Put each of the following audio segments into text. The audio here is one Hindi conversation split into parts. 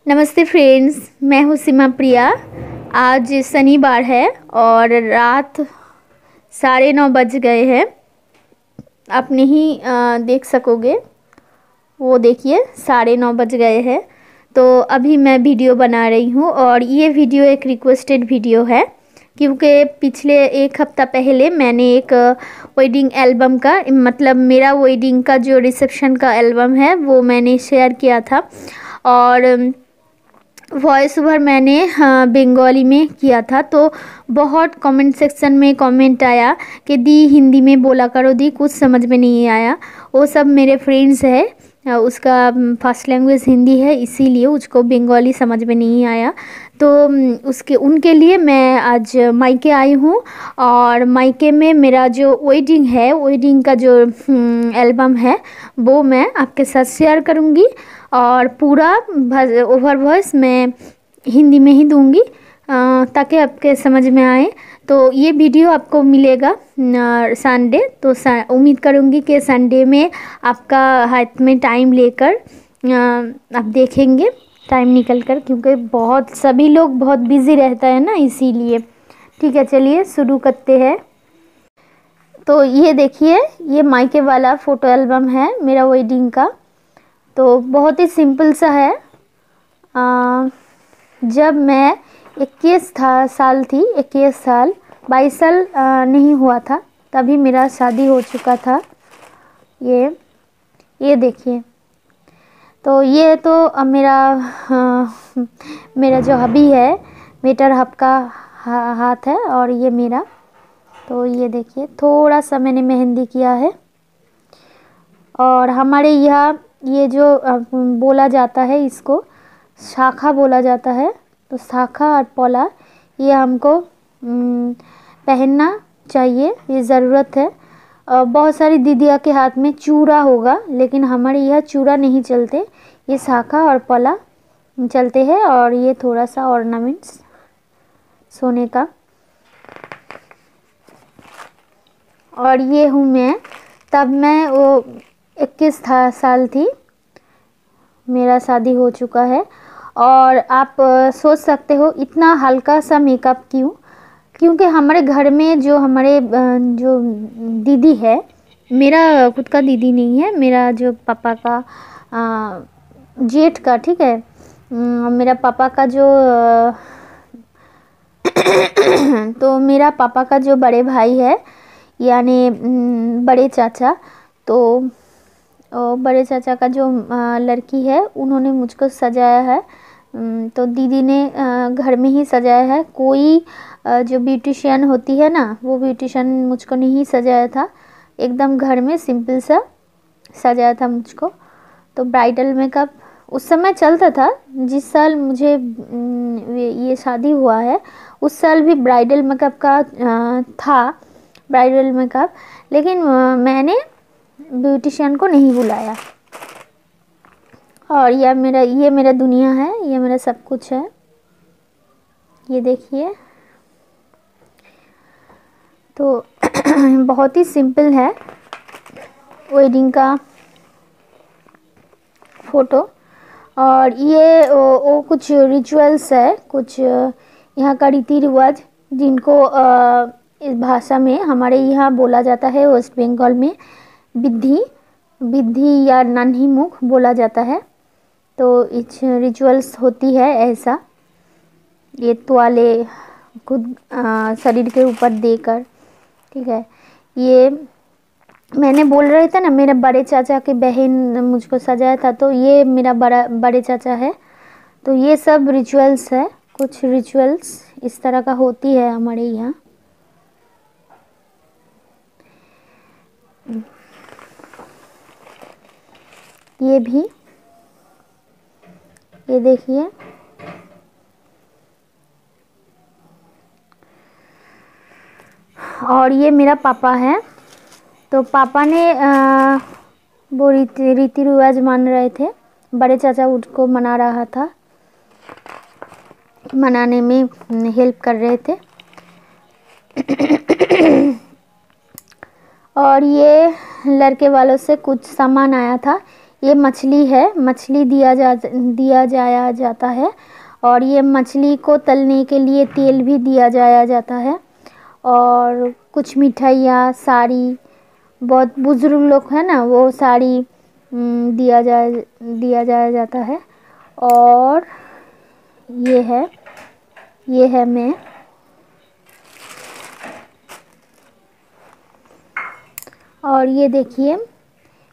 नमस्ते फ्रेंड्स, मैं हूँ सीमा प्रिया। आज शनिवार है और रात 9:30 बज गए हैं। आप नहीं देख सकोगे, वो देखिए 9:30 बज गए हैं। तो अभी मैं वीडियो बना रही हूँ और ये वीडियो एक रिक्वेस्टेड वीडियो है, क्योंकि पिछले एक हफ्ता पहले मैंने एक वेडिंग एल्बम का मतलब मेरा वेडिंग का जो रिसेप्शन का एल्बम है वो मैंने शेयर किया था। और वॉइस ओवर मैंने बंगाली में किया था। तो बहुत कमेंट सेक्शन में कमेंट आया कि दी हिंदी में बोला करो दी, कुछ समझ में नहीं आया। वो सब मेरे फ्रेंड्स है, उसका फर्स्ट लैंग्वेज हिंदी है, इसीलिए उसको बंगाली समझ में नहीं आया। तो उसके उनके लिए मैं आज मायके आई हूँ और मायके में मेरा जो वेडिंग है, वेडिंग का जो एल्बम है वो मैं आपके साथ शेयर करूँगी और पूरा ओवर वॉइस मैं हिंदी में ही दूंगी ताकि आपके समझ में आए। तो ये वीडियो आपको मिलेगा संडे, तो उम्मीद करूँगी कि संडे में आपका हाथ में टाइम लेकर आप देखेंगे, टाइम निकल कर, क्योंकि बहुत सभी लोग बहुत बिज़ी रहता है ना, इसीलिए। ठीक है, चलिए शुरू करते हैं। तो ये देखिए, ये मायके वाला फ़ोटो एल्बम है मेरा वेडिंग का। तो बहुत ही सिंपल सा है। जब मैं 21 साल थी, 22 साल नहीं हुआ था, तभी मेरा शादी हो चुका था। ये देखिए, तो ये तो मेरा जो हबी है, मेटर हब का हाथ है और ये मेरा। तो ये देखिए, थोड़ा सा मैंने मेहंदी किया है। और हमारे यहाँ ये जो बोला जाता है, इसको शाखा बोला जाता है। तो शाखा और पौला ये हमको पहनना चाहिए, ये ज़रूरत है। बहुत सारी दीदिया के हाथ में चूड़ा होगा, लेकिन हमारे यहाँ चूड़ा नहीं चलते, ये शाखा और पौला चलते हैं। और ये थोड़ा सा ऑर्नामेंट्स सोने का। और ये हूँ मैं, तब मैं वो 21 साल थी, मेरा शादी हो चुका है। और आप सोच सकते हो इतना हल्का सा मेकअप क्यों? क्योंकि हमारे घर में जो हमारे जो दीदी है, मेरा खुद का दीदी नहीं है, मेरा जो पापा का जेठ का, ठीक है, मेरा पापा का जो तो मेरा पापा का जो बड़े भाई है, यानी बड़े चाचा, तो बड़े चाचा का जो लड़की है, उन्होंने मुझको सजाया है। तो दीदी ने घर में ही सजाया है। कोई जो ब्यूटिशियन होती है ना, वो ब्यूटिशियन मुझको नहीं सजाया था, एकदम घर में सिंपल सा सजाया था मुझको। तो ब्राइडल मेकअप उस समय चलता था, जिस साल मुझे ये शादी हुआ है उस साल भी ब्राइडल मेकअप का था, ब्राइडल मेकअप। लेकिन मैंने ब्यूटिशियन को नहीं बुलाया। और ये मेरा दुनिया है, ये मेरा सब कुछ है। ये देखिए, तो बहुत ही सिंपल है वेडिंग का फ़ोटो। और ये वो कुछ रिचुअल्स है, कुछ यहाँ का रीति रिवाज, जिनको इस भाषा में हमारे यहाँ बोला जाता है, वेस्ट बंगाल में विधि या नन्ही मुख बोला जाता है। तो इस रिचुअल्स होती है ऐसा, ये तुआले खुद शरीर के ऊपर देकर, ठीक है। ये मैंने बोल रहे थे ना, मेरे बड़े चाचा की बहन मुझको सजाया था, तो ये मेरा बड़े चाचा है। तो ये सब रिचुअल्स है, कुछ रिचुअल्स इस तरह का होती है हमारे यहाँ। ये भी, ये देखिए, और ये मेरा पापा है। तो पापा ने वो रीति रिवाज मान रहे थे, बड़े चाचा उसको मना रहा था, मनाने में हेल्प कर रहे थे। और ये लड़के वालों से कुछ सामान आया था, ये मछली है, मछली दिया जाया जाता है। और ये मछली को तलने के लिए तेल भी दिया जाया जाता है। और कुछ मिठाइयाँ, साड़ी, बहुत बुजुर्ग लोग हैं ना, वो साड़ी दिया जाया जाता है। और ये है मैं। और ये देखिए,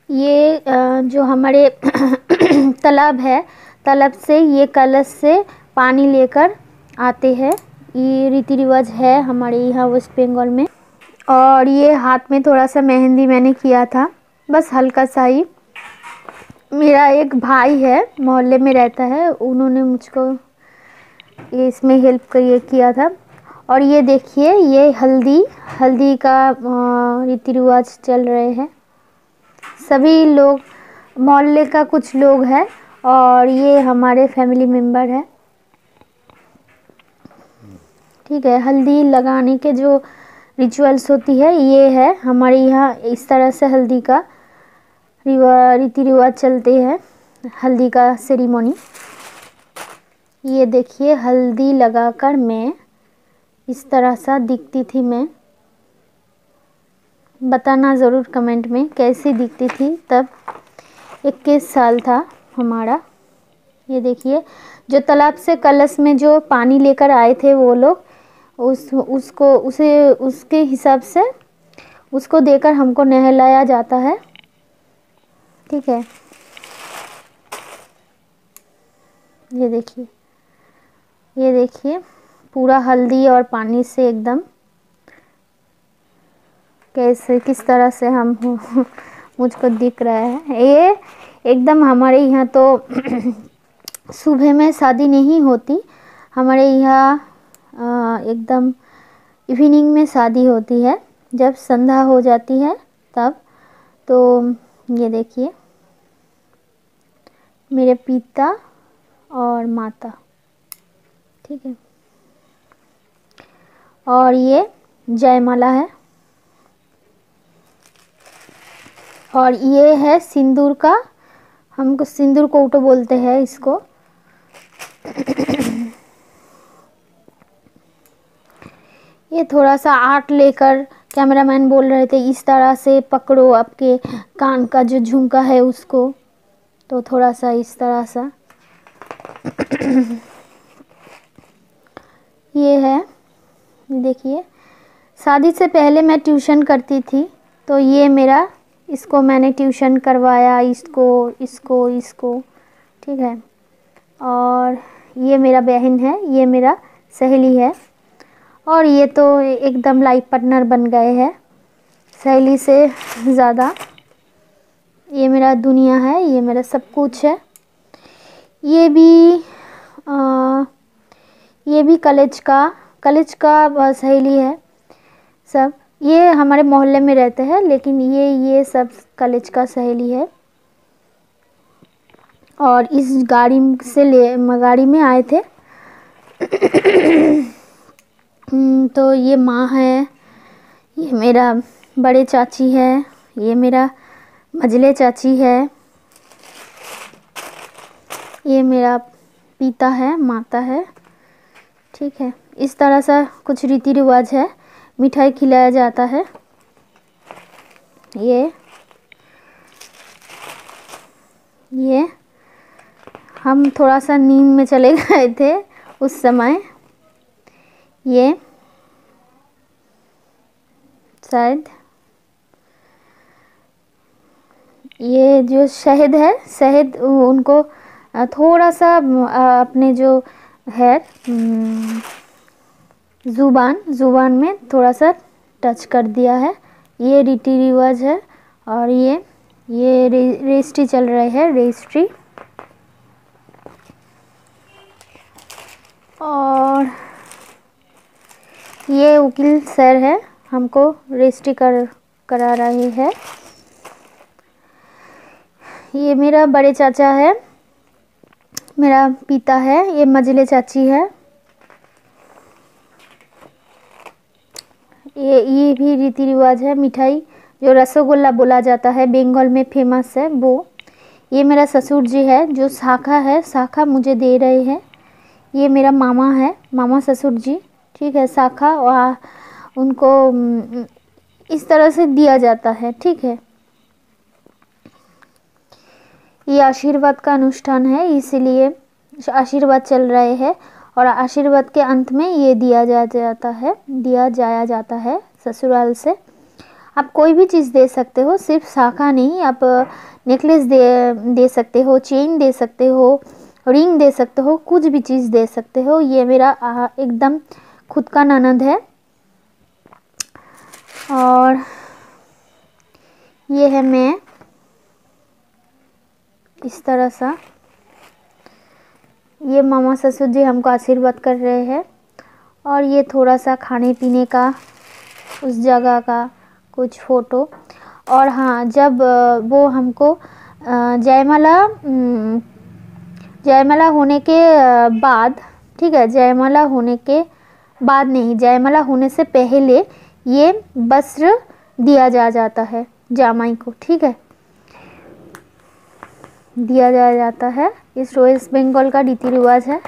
ये जो हमारे तालाब है, तालाब से ये कलश से पानी लेकर आते हैं। ये रीति रिवाज है हमारे यहाँ वेस्ट बंगाल में। और ये हाथ में थोड़ा सा मेहंदी मैंने किया था, बस हल्का सा ही। मेरा एक भाई है, मोहल्ले में रहता है, उन्होंने मुझको ये इसमें हेल्प किया था। और ये देखिए, ये हल्दी का रीति रिवाज चल रहे हैं। सभी लोग, मोहल्ले का कुछ लोग हैं और ये हमारे फैमिली मेम्बर है। ठीक है, हल्दी लगाने के जो रिचुअल्स होती है, ये है हमारे यहाँ। इस तरह से हल्दी का रीति रिवाज चलते हैं, हल्दी का सेरेमनी। ये देखिए, हल्दी लगाकर मैं इस तरह सा दिखती थी। मैं बताना ज़रूर कमेंट में कैसी दिखती थी तब। 21 साल था हमारा। ये देखिए, जो तालाब से कलश में जो पानी लेकर आए थे वो लोग, उसके हिसाब से उसको देकर हमको नहलाया जाता है। ठीक है, ये देखिए पूरा हल्दी और पानी से एकदम किस तरह से हम मुझको दिख रहा है। ये एकदम हमारे यहाँ तो सुबह में शादी नहीं होती, हमारे यहाँ एकदम इवनिंग में शादी होती है, जब संध्या हो जाती है तब। तो ये देखिए, मेरे पिता और माता। ठीक है, और ये जयमाला है। और ये है सिंदूर का, हमको सिंदूर कौटो बोलते हैं इसको। ये थोड़ा सा आर्ट लेकर कैमरामैन बोल रहे थे इस तरह से पकड़ो आपके कान का जो झुमका है उसको, तो थोड़ा सा इस तरह सा। ये है, देखिए, शादी से पहले मैं ट्यूशन करती थी, तो ये मेरा, इसको मैंने ट्यूशन करवाया, इसको। ठीक है, और ये मेरा बहन है, ये मेरा सहेली है। और ये तो एकदम लाइफ पार्टनर बन गए हैं, सहेली से ज़्यादा। ये मेरा दुनिया है, ये मेरा सब कुछ है। ये भी कॉलेज का सहेली है सब। ये हमारे मोहल्ले में रहते हैं, लेकिन ये सब कॉलेज का सहेली है। और इस गाड़ी में आए थे। तो ये माँ है, ये मेरा बड़े चाची है, ये मेरा मझले चाची है, ये मेरा पिता है, माता है। ठीक है, इस तरह सा कुछ रीति रिवाज है। मिठाई खिलाया जाता है। ये हम थोड़ा सा नींद में चले गए थे उस समय। ये शायद ये जो शहद है, शहद उनको थोड़ा सा अपने जो है जुबान में थोड़ा सा टच कर दिया है। ये रीति रिवाज है। और ये रेस्ट्री चल रही है, रेस्ट्री। और ये वकील सर है, हमको रेस्ट्री करा रहे हैं। ये मेरा बड़े चाचा है, मेरा पिता है, ये मझले चाची है। ये भी रीति रिवाज है। मिठाई जो रसगुल्ला बोला जाता है, बंगाल में फेमस है वो। ये मेरा ससुर जी है, जो शाखा है, शाखा मुझे दे रहे हैं। ये मेरा मामा है, मामा ससुर जी, ठीक है, शाखा, और उनको इस तरह से दिया जाता है, ठीक है। ये आशीर्वाद का अनुष्ठान है, इसीलिए आशीर्वाद चल रहे हैं, और आशीर्वाद के अंत में ये दिया जाया जाता है ससुराल से। आप कोई भी चीज़ दे सकते हो, सिर्फ शाखा नहीं, आप नेकलेस दे सकते हो, चेन दे सकते हो, रिंग दे सकते हो, कुछ भी चीज़ दे सकते हो। ये मेरा एकदम खुद का ननद है। और ये है मैं, इस तरह सा। ये मामा ससुर जी हमको आशीर्वाद कर रहे हैं। और ये थोड़ा सा खाने पीने का, उस जगह का कुछ फ़ोटो। और हाँ, जब वो हमको जयमाला होने के बाद, ठीक है, जयमाला होने के बाद नहीं, जयमाला होने से पहले ये वस्त्र दिया जाता है जामाई को, ठीक है, दिया जाता है। इस वेस्ट बंगाल का रीति रिवाज है।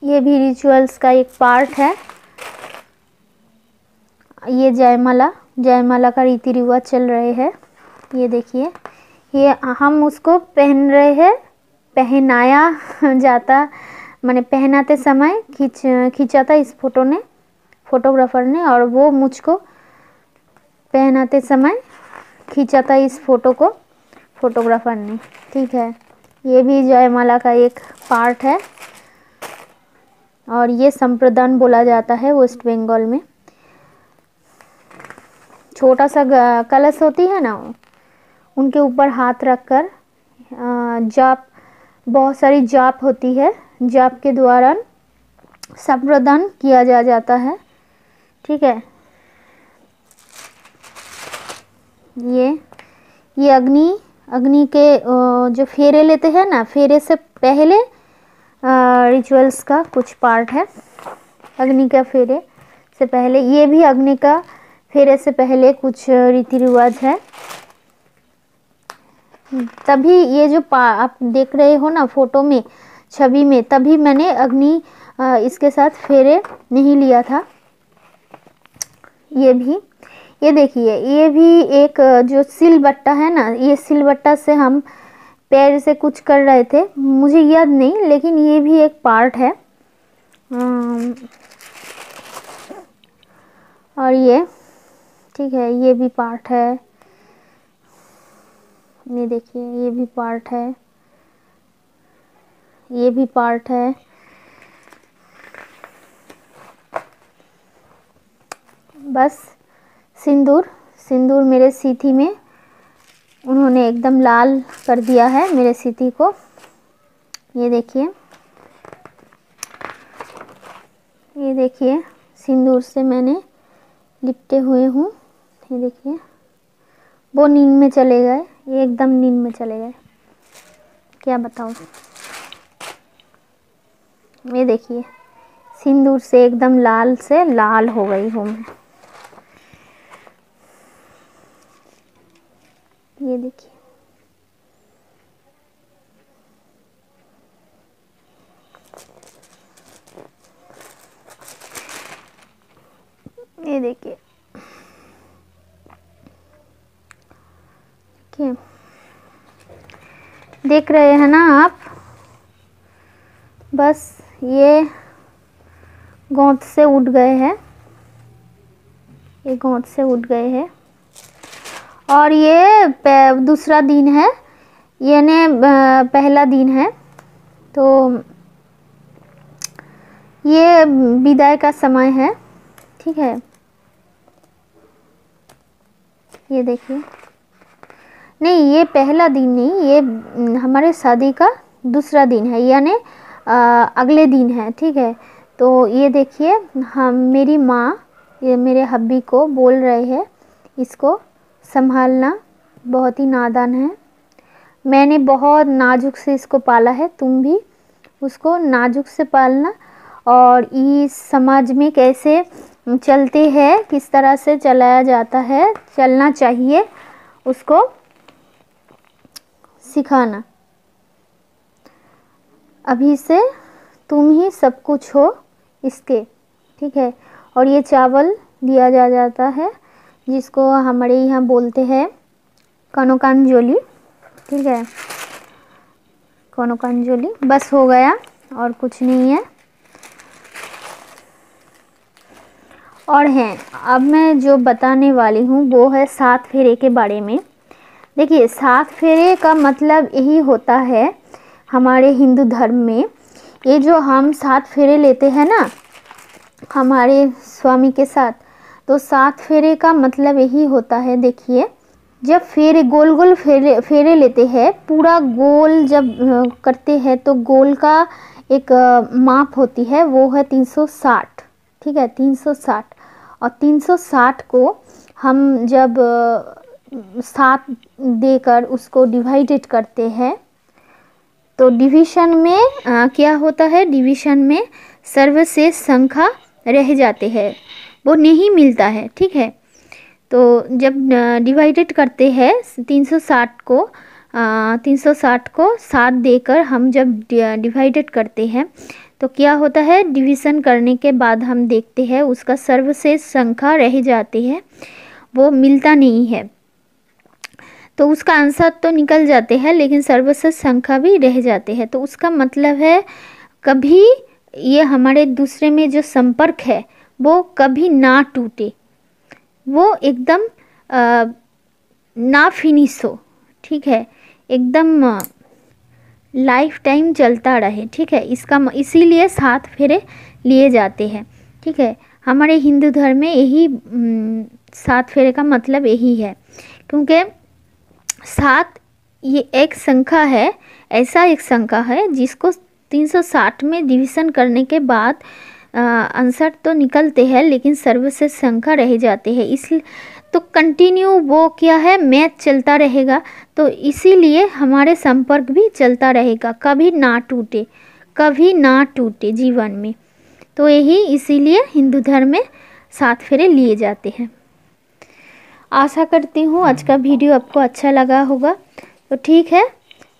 ये भी रिचुअल्स का एक पार्ट है। ये जयमाला का रीति रिवाज चल रहे हैं। ये देखिए, ये हम उसको पहन रहे हैं, पहनाया जाता, माने पहनाते समय खींचा था इस फोटोग्राफर ने, और वो मुझको पहनाते समय खींचा था इस फोटो को फोटोग्राफर ने, ठीक है। ये भी जयमाला का एक पार्ट है। और ये संप्रदान बोला जाता है वेस्ट बंगाल में। छोटा सा कलश होती है ना, उनके ऊपर हाथ रखकर जाप, बहुत सारी जाप होती है, जाप के द्वारा संप्रदान किया जाता है, ठीक है। ये अग्नि के जो फेरे लेते हैं ना, फेरे से पहले रिचुअल्स का कुछ पार्ट है। अग्नि का फेरे से पहले, ये भी अग्नि का फेरे से पहले कुछ रीति रिवाज है। तभी ये जो आप देख रहे हो ना फोटो में, छवि में, तभी मैंने अग्नि इसके साथ फेरे नहीं लिया था। ये देखिए, ये भी एक जो सिलबट्टा है ना, ये सिलबट्टा से हम पैर से कुछ कर रहे थे, मुझे याद नहीं, लेकिन ये भी एक पार्ट है। और ये, ठीक है, ये भी पार्ट है। ये देखिए, ये भी पार्ट है, ये भी पार्ट है। बस सिंदूर मेरे सीथी में उन्होंने एकदम लाल कर दिया है, मेरे सीथी को। ये देखिए, सिंदूर से मैंने लिपटे हुए हूँ। ये देखिए, वो नींद में चले गए, ये एकदम नींद में चले गए, क्या बताऊँ। ये देखिए, सिंदूर से एकदम लाल से लाल हो गई हूँ मैं। ये देखिए, ये देखिए, देख रहे हैं ना आप। बस ये गोंद से उठ गए हैं, ये गोंद से उठ गए हैं। और ये दूसरा दिन है, यानी पहला दिन है, तो ये विदाई का समय है, ठीक है। ये देखिए, नहीं, ये पहला दिन नहीं, ये हमारे शादी का दूसरा दिन है, यानी अगले दिन है, ठीक है। तो ये देखिए, मेरी माँ ये मेरे हब्बी को बोल रहे हैं, इसको संभालना, बहुत ही नादान है, मैंने बहुत नाजुक से इसको पाला है, तुम भी उसको नाजुक से पालना। और इस समाज में कैसे चलते हैं, किस तरह से चलाया जाता है, चलना चाहिए, उसको सिखाना। अभी से तुम ही सब कुछ हो इसके, ठीक है। और ये चावल दिया जाता है जिसको हमारे यहाँ बोलते हैं कनकांजलि, ठीक है, कनकांजलि। बस हो गया और कुछ नहीं है। और हैं, अब मैं जो बताने वाली हूँ वो है 7 फेरे के बारे में। देखिए 7 फेरे का मतलब यही होता है हमारे हिंदू धर्म में। ये जो हम 7 फेरे लेते हैं ना हमारे स्वामी के साथ, तो 7 फेरे का मतलब यही होता है। देखिए जब फेरे गोल गोल फेरे लेते हैं, पूरा गोल जब करते हैं तो गोल का एक माप होती है, वो है 360, ठीक है, 360। और 360 को हम जब 7 देकर उसको डिवाइडेड करते हैं तो डिवीज़न में क्या होता है, डिवीज़न में सर्वशेष संख्या रह जाते हैं, वो नहीं मिलता है, ठीक है। तो जब डिवाइडेड करते हैं 360 को 7 देकर हम जब डिवाइडेड करते हैं तो क्या होता है, डिवीज़न करने के बाद हम देखते हैं उसका सर्वशेष संख्या रह जाती है, वो मिलता नहीं है। तो उसका आंसर तो निकल जाते हैं लेकिन सर्वशेष संख्या भी रह जाते हैं। तो उसका मतलब है कभी ये हमारे दूसरे में जो संपर्क है वो कभी ना टूटे, वो एकदम ना फिनिश हो, ठीक है, एकदम लाइफ टाइम चलता रहे, ठीक है। इसका इसीलिए 7 फेरे लिए जाते हैं, ठीक है। हमारे हिंदू धर्म में यही 7 फेरे का मतलब यही है, क्योंकि 7 ये एक संख्या है, ऐसा एक संख्या है जिसको 360 में डिवीज़न करने के बाद आंसर तो निकलते हैं लेकिन सर्वशेष संख्या रह जाते हैं। इसलिए तो कंटिन्यू वो क्या है, मैथ चलता रहेगा, तो इसीलिए हमारे संपर्क भी चलता रहेगा, कभी ना टूटे, कभी ना टूटे जीवन में। तो यही इसीलिए हिंदू धर्म में 7 फेरे लिए जाते हैं। आशा करती हूँ आज का वीडियो आपको अच्छा लगा होगा। तो ठीक है,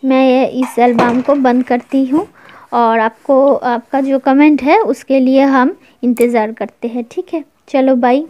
मैं इस एल्बम को बंद करती हूँ और आपका जो कमेंट है उसके लिए हम इंतज़ार करते हैं, ठीक है। चलो बाय।